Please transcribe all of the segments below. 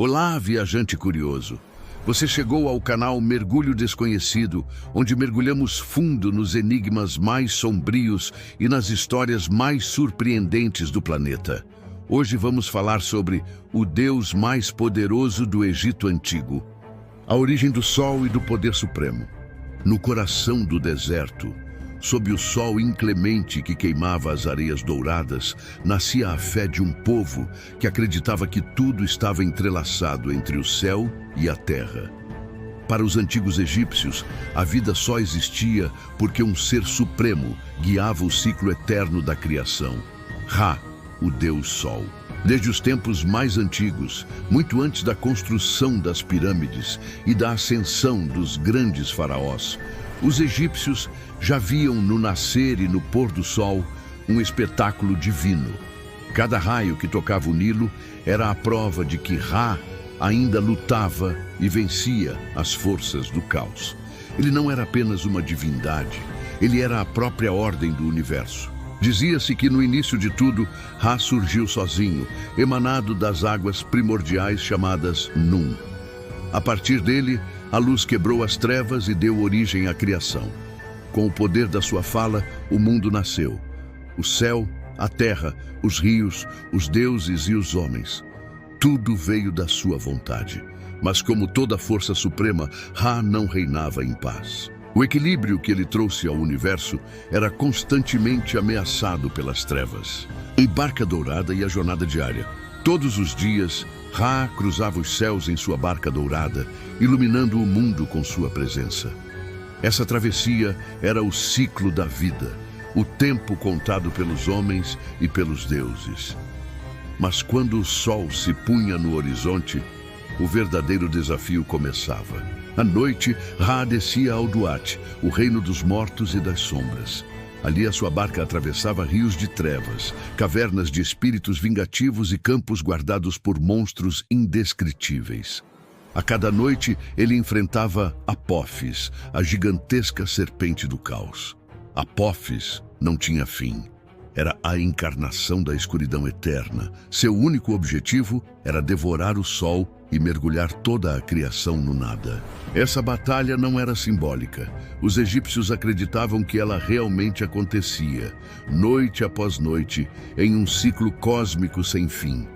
Olá, viajante curioso. Você chegou ao canal Mergulho Desconhecido, onde mergulhamos fundo nos enigmas mais sombrios e nas histórias mais surpreendentes do planeta. Hoje vamos falar sobre o Deus mais poderoso do Egito Antigo, a origem do Sol e do poder supremo. No coração do deserto, sob o sol inclemente que queimava as areias douradas, nascia a fé de um povo que acreditava que tudo estava entrelaçado entre o céu e a terra. Para os antigos egípcios, a vida só existia porque um ser supremo guiava o ciclo eterno da criação. Ra, o Deus Sol. Desde os tempos mais antigos, muito antes da construção das pirâmides e da ascensão dos grandes faraós, os egípcios já viam no nascer e no pôr do sol um espetáculo divino. Cada raio que tocava o Nilo era a prova de que Ra ainda lutava e vencia as forças do caos. Ele não era apenas uma divindade, ele era a própria ordem do universo. Dizia-se que no início de tudo, Ra surgiu sozinho, emanado das águas primordiais chamadas Num. A partir dele, a luz quebrou as trevas e deu origem à criação. Com o poder da sua fala, o mundo nasceu. O céu, a terra, os rios, os deuses e os homens. Tudo veio da sua vontade. Mas como toda força suprema, Ra não reinava em paz. O equilíbrio que ele trouxe ao universo era constantemente ameaçado pelas trevas. A barca dourada e a jornada diária. Todos os dias, Ra cruzava os céus em sua barca dourada, iluminando o mundo com sua presença. Essa travessia era o ciclo da vida, o tempo contado pelos homens e pelos deuses. Mas quando o sol se punha no horizonte, o verdadeiro desafio começava. À noite, Ra descia ao Duat, o reino dos mortos e das sombras. Ali a sua barca atravessava rios de trevas, cavernas de espíritos vingativos e campos guardados por monstros indescritíveis. A cada noite, ele enfrentava Apófis, a gigantesca serpente do caos. Apófis não tinha fim. Era a encarnação da escuridão eterna. Seu único objetivo era devorar o sol e mergulhar toda a criação no nada. Essa batalha não era simbólica. Os egípcios acreditavam que ela realmente acontecia, noite após noite, em um ciclo cósmico sem fim.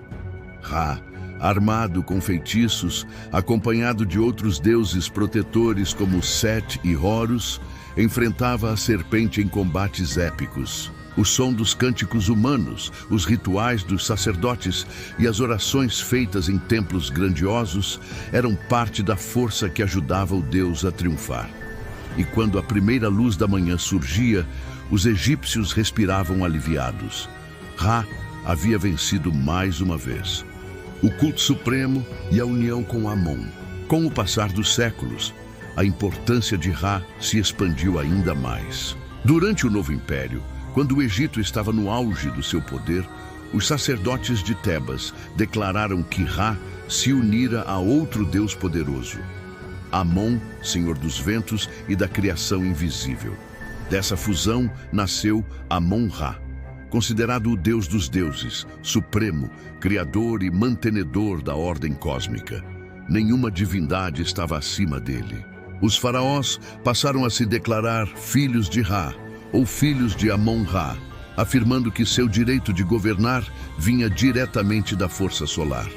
Ra, armado com feitiços, acompanhado de outros deuses protetores como Set e Horus, enfrentava a serpente em combates épicos. O som dos cânticos humanos, os rituais dos sacerdotes e as orações feitas em templos grandiosos eram parte da força que ajudava o deus a triunfar. E quando a primeira luz da manhã surgia, os egípcios respiravam aliviados. Ra havia vencido mais uma vez. O culto supremo e a união com Amon. Com o passar dos séculos, a importância de Ra se expandiu ainda mais. Durante o Novo Império, quando o Egito estava no auge do seu poder, os sacerdotes de Tebas declararam que Ra se unira a outro Deus poderoso, Amon, senhor dos ventos e da criação invisível. Dessa fusão nasceu Amon-Ra, considerado o Deus dos deuses, supremo, criador e mantenedor da ordem cósmica. Nenhuma divindade estava acima dele. Os faraós passaram a se declarar filhos de Ra, ou filhos de Amon-Ra, afirmando que seu direito de governar vinha diretamente da força solar.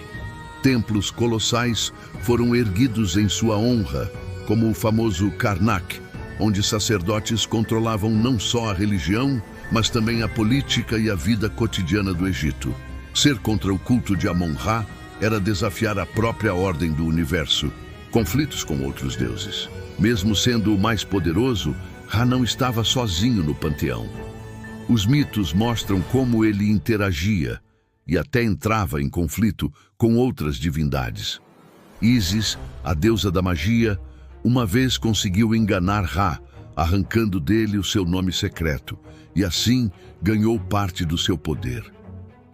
Templos colossais foram erguidos em sua honra, como o famoso Karnak, onde sacerdotes controlavam não só a religião, mas também a política e a vida cotidiana do Egito. Ser contra o culto de Amon-Ra era desafiar a própria ordem do universo, conflitos com outros deuses. Mesmo sendo o mais poderoso, Ra não estava sozinho no panteão. Os mitos mostram como ele interagia e até entrava em conflito com outras divindades. Ísis, a deusa da magia, uma vez conseguiu enganar Ra, arrancando dele o seu nome secreto, e assim ganhou parte do seu poder.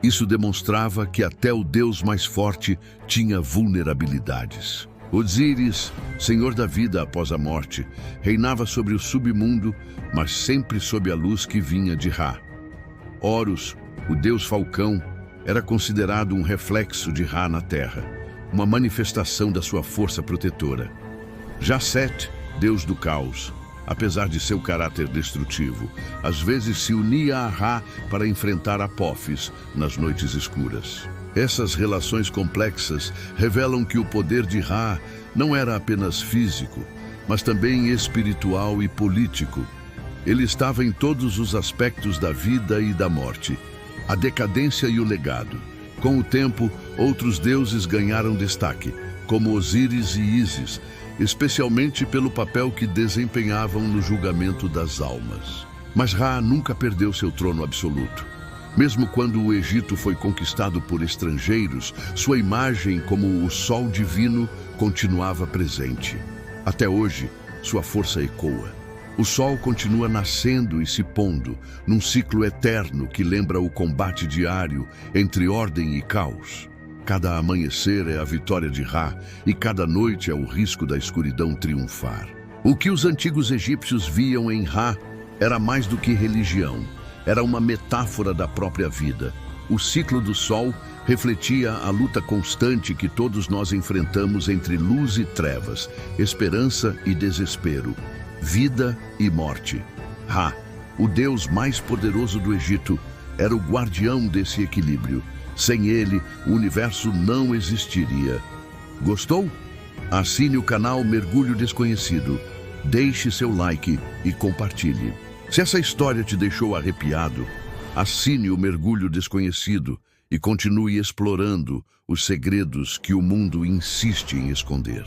Isso demonstrava que até o deus mais forte tinha vulnerabilidades. Osíris, senhor da vida após a morte, reinava sobre o submundo, mas sempre sob a luz que vinha de Ra. Horus, o deus falcão, era considerado um reflexo de Ra na terra. uma manifestação da sua força protetora. Já Set, deus do caos, apesar de seu caráter destrutivo, às vezes se unia a Ra para enfrentar Apófis nas noites escuras. Essas relações complexas revelam que o poder de Ra não era apenas físico, mas também espiritual e político. Ele estava em todos os aspectos da vida e da morte, a decadência e o legado. Com o tempo, outros deuses ganharam destaque, como Osíris e Ísis, especialmente pelo papel que desempenhavam no julgamento das almas. Mas Ra nunca perdeu seu trono absoluto. Mesmo quando o Egito foi conquistado por estrangeiros, sua imagem como o Sol divino continuava presente. Até hoje, sua força ecoa. O Sol continua nascendo e se pondo, num ciclo eterno que lembra o combate diário entre ordem e caos. Cada amanhecer é a vitória de Ra e cada noite é o risco da escuridão triunfar. O que os antigos egípcios viam em Ra era mais do que religião, era uma metáfora da própria vida. O ciclo do Sol refletia a luta constante que todos nós enfrentamos entre luz e trevas, esperança e desespero, vida e morte. Ra, o deus mais poderoso do Egito, era o guardião desse equilíbrio. Sem ele, o universo não existiria. Gostou? Assine o canal Mergulho Desconhecido, deixe seu like e compartilhe. Se essa história te deixou arrepiado, assine o Mergulho Desconhecido e continue explorando os segredos que o mundo insiste em esconder.